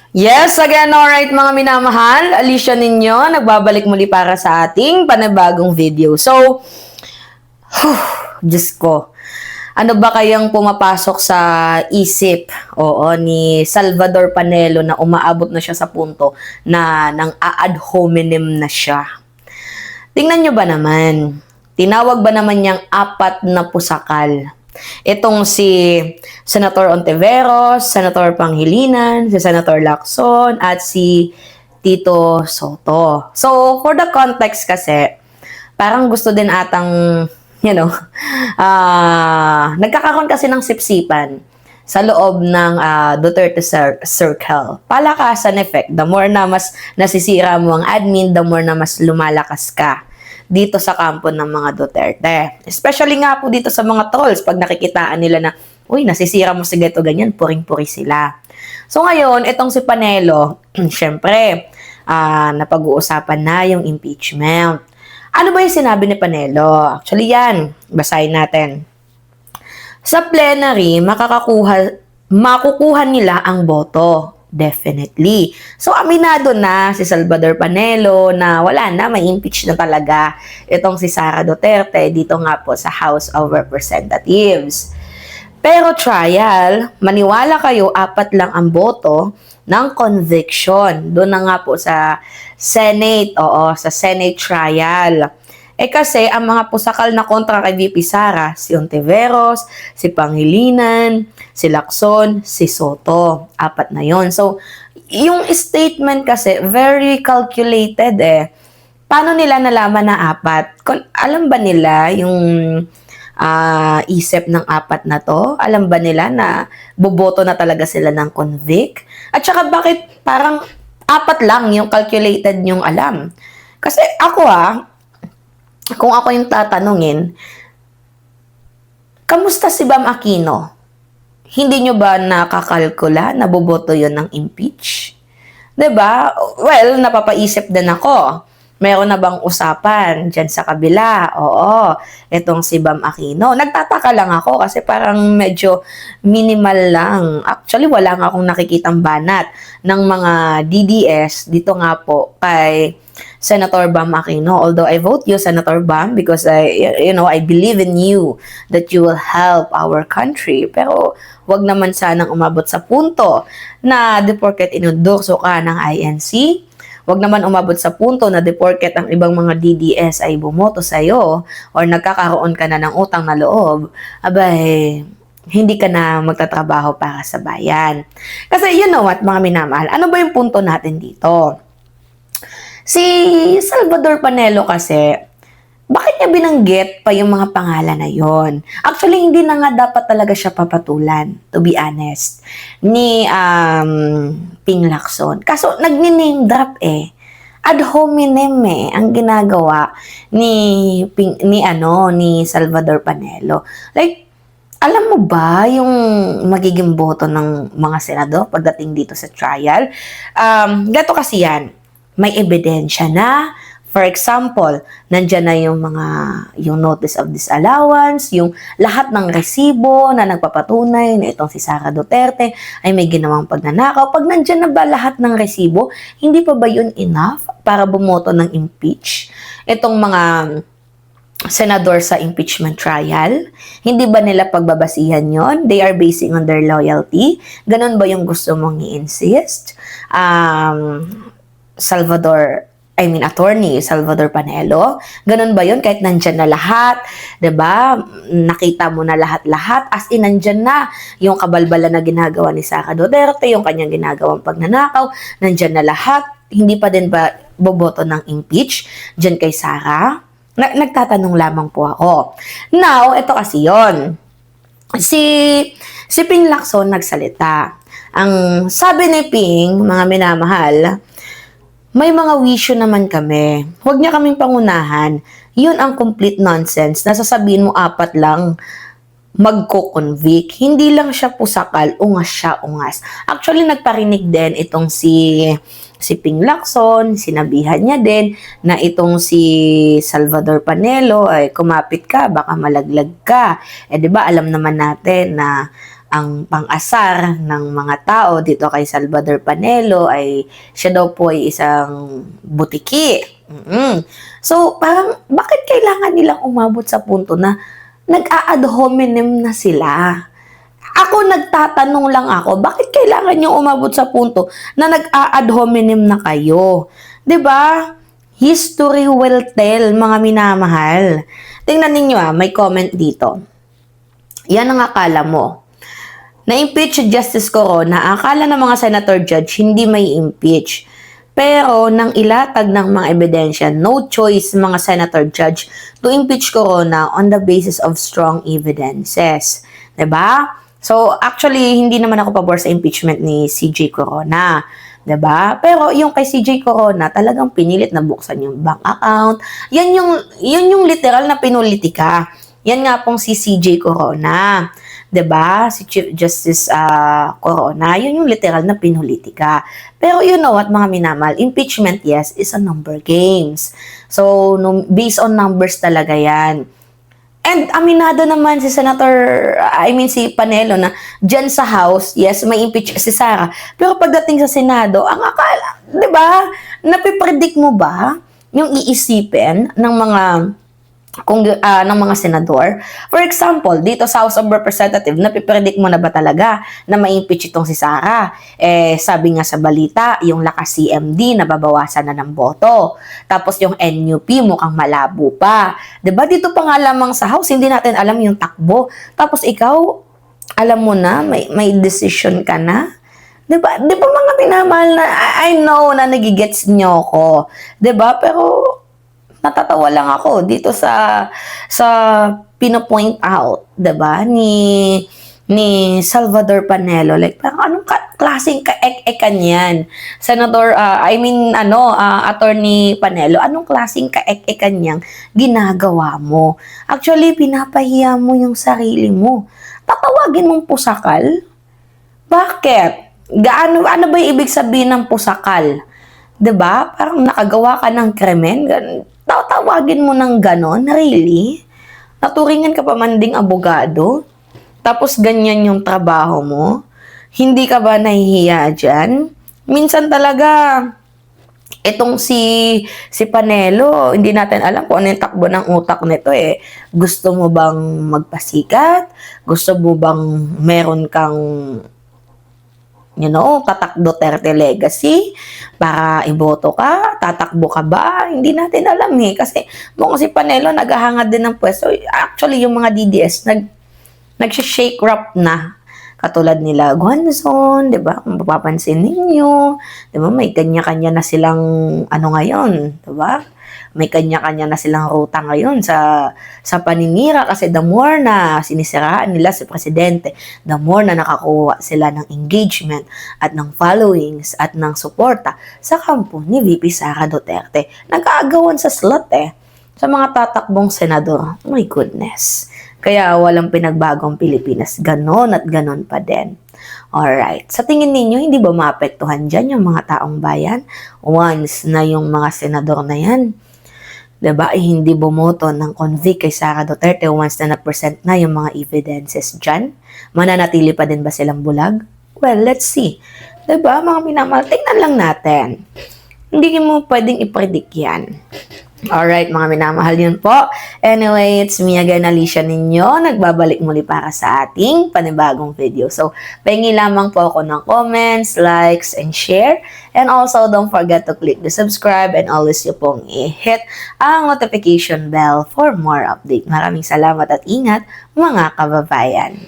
Yes, again, alright mga minamahal, Alicia ninyo, nagbabalik muli para sa ating panibagong video. So, Diyos ko, ano ba kayang pumapasok sa isip, ni Salvador Panelo na umaabot na siya sa punto na nang ad hominem na siya? Tingnan nyo ba naman, tinawag ba naman niyang apat na pusakal? Itong si Senator Ontiveros, Senator Pangilinan, si Senator Lacson, at si Tito Soto. So, for the context kasi, parang gusto din atang, nagkakaroon kasi ng sipsipan sa loob ng Duterte Circle. Palakasan effect. The more na mas nasisira mo ang admin, the more na mas lumalakas ka dito sa kampo ng mga Duterte. Especially nga po dito sa mga trolls, pag nakikitaan nila na, uy, nasisira mo si ganito, ganyan, puring-puri sila. So ngayon, itong si Panelo, syempre, napag-uusapan na yung impeachment. Ano ba yung sinabi ni Panelo? Actually yan, basahin natin. Sa plenary, makukuha nila ang boto. Definitely. So, aminado na si Salvador Panelo na wala na, may impeach na talaga itong si Sara Duterte dito nga po sa House of Representatives. Pero trial, maniwala kayo, 4 lang ang boto ng conviction. Doon na nga po sa Senate, sa Senate trial. Kasi ang mga pusakal na kontra kay VP Sara, si Ontiveros, si Pangilinan, si Lacson, si Soto. 4 na yon. So, yung statement kasi, very calculated Paano nila nalaman na 4? Alam ba nila yung isip ng 4 na to? Alam ba nila na boboto na talaga sila ng convict? At saka bakit parang 4 lang yung calculated yung alam? Kasi ako kung ako yung tatanungin, kamusta si Bam Aquino? Hindi nyo ba nakakalkula na boboto yun ng impeach? 'Di ba? Well, napapaisip din ako. Meron na bang usapan dyan sa kabila? Oo, itong si Bam Aquino. Nagtataka lang ako kasi parang medyo minimal lang. Actually, wala nga akong nakikitang banat ng mga DDS dito nga po kay Senator Bam Aquino. Although I vote you, Senator Bam, because I believe in you that you will help our country. Pero wag naman sanang umabot sa punto na di porket inundurso ka ng INC, wag naman umabot sa punto na di porket ang ibang mga DDS ay bumoto sa'yo or nagkakaroon ka na ng utang na loob, abay, hindi ka na magtatrabaho para sa bayan. Kasi you know what, mga minamahal, ano ba yung punto natin dito? Si Salvador Panelo kasi, bakit niya binanggit pa yung mga pangalan na yon? Actually, hindi na nga dapat talaga siya papatulan, to be honest, ni Ping Lacson. Kaso, nag-name drop ad hominem ang ginagawa ni Salvador Panelo. Like, alam mo ba yung magiging boto ng mga senador pagdating dito sa trial? Gato kasi yan. May ebidensya na. For example, nandyan na yung notice of disallowance, yung lahat ng resibo na nagpapatunay na itong si Sara Duterte ay may ginawang pagnanakaw. Pag nandyan na ba lahat ng resibo, hindi pa ba yun enough para bumoto ng impeach? Itong mga senador sa impeachment trial, hindi ba nila pagbabasihan yon? They are basing on their loyalty. Ganon ba yung gusto mong i-insist? Attorney Salvador Panelo. Ganun ba yun? Kahit nandyan na lahat, 'di ba? Nakita mo na lahat-lahat, as in nandyan na yung kabalbalan na ginagawa ni Sara Duterte, yung kanyang ginagawang pagnanakaw, nandyan na lahat. Hindi pa din ba boboto ng impeach dyan kay Sara? Nagtatanong lamang po ako. Now, ito kasi yon. Si Ping Lacson nagsalita. Ang sabi ni Ping, mga minamahal, may mga wisyo naman kami. Huwag niya kaming pangunahan. Yun ang complete nonsense. Nasasabihin mo 4 lang magko-convict. Hindi lang siya pusakal, ungas siya, ungas. Actually, nagparinig din itong si Ping Lacson, sinabihan niya din na itong si Salvador Panelo ay kumapit ka, baka malaglag ka. 'Di ba alam naman natin na ang pang-asar ng mga tao dito kay Salvador Panelo ay siya daw po ay isang butiki. So, parang bakit kailangan nilang umabot sa punto na nag-a-ad hominem na sila? Ako nagtatanong lang ako, bakit kailangan nyo umabot sa punto na nag-a-ad hominem na kayo? 'Di ba? History will tell, mga minamahal. Tingnan ninyo may comment dito. Yan ang akala mo. Na-impeach si Justice Corona, akala ng mga senator judge hindi may impeach. Pero nang ilatag ng mga ebidensya, no choice mga senator judge to impeach Corona on the basis of strong evidences. 'Di ba? So, actually, hindi naman ako pabor sa impeachment ni CJ Corona. 'Di ba? Pero yung kay CJ Corona, talagang pinilit na buksan yung bank account. Yan yung literal na pinulitika. Yan nga pong si CJ Corona. 'Di ba? Si Chief Justice Corona, yun yung literal na pinulitika. Pero you know what, mga minamal, impeachment, yes, is a number games. So, based on numbers talaga yan. And aminado naman si si Panelo na dyan sa House, yes, may impeach si Sara. Pero pagdating sa Senado, ang akala, di ba, napipredict mo ba yung iisipin ng mga ng mga senador? For example, dito sa House of Representatives, napipredict mo na ba talaga na ma-impeach itong si Sara? Sabi nga sa balita, yung lakas CMD nababawasan na ng boto. Tapos yung NUP mukhang malabo pa. 'Di ba? Dito pa nga lamang sa House, hindi natin alam yung takbo. Tapos ikaw, alam mo na, may decision ka na. 'Di ba? 'Di ba mga minamahal na I know na nagigets nyo ko. 'Di ba? Pero natatawa lang ako dito sa pino-point out, 'di ba, ni Salvador Panelo. Like, parang anong klaseng kaek-ekan yan? Senator, Attorney Panelo, anong klaseng kaek-ekan yang ginagawa mo? Actually, pinapahiya mo yung sarili mo. Tatawagin mong pusakal? Bakit? Ano ba yung ibig sabihin ng pusakal? 'Di ba? Parang nakagawa ka ng krimen, tatawagin mo ng ganon? Really? Naturingan ka pa man ding abogado? Tapos ganyan yung trabaho mo? Hindi ka ba nahihiya dyan? Minsan talaga, itong si Panelo, hindi natin alam kung ano yung takbo ng utak nito Gusto mo bang magpasikat? Gusto mo bang meron kang Tatak Duterte legacy para iboto ka? Tatakbo ka ba? Hindi natin alam kasi si Panelo naghahangad din ng pwesto. Actually, yung mga DDS nag-shake wrap na. Katulad nila Gonzon, 'di ba? Kung mapapansin ninyo, 'di ba? May kanya-kanya na silang ngayon, 'di ba? May kanya-kanya na silang ruta ngayon sa paninira kasi the more na sinisiraan nila si Presidente, the more na nakakuha sila ng engagement at ng followings at ng suporta sa kampo ni VP Sara Duterte. Nag-aagawan sa slot sa mga tatakbong senador. Oh my goodness. Kaya walang pinagbagong Pilipinas. Ganon at ganon pa din. Alright. Sa tingin ninyo, hindi ba maapektuhan dyan yung mga taong bayan? Once na yung mga senador na yan, diba, hindi bumoto ng convict kay Sara Duterte once na na-present na yung mga evidences dyan? Mananatili pa din ba silang bulag? Well, let's see. Diba, mga minamahal, tingnan lang natin. Hindi mo pwedeng i-predict yan. Alright, mga minamahal, yun po. Anyway, it's me again, Alicia ninyo. Nagbabalik muli para sa ating panibagong video. So, pahingi lamang po ako ng comments, likes, and share. And also, don't forget to click the subscribe and always yung pong i-hit ang notification bell for more update. Maraming salamat at ingat, mga kababayan.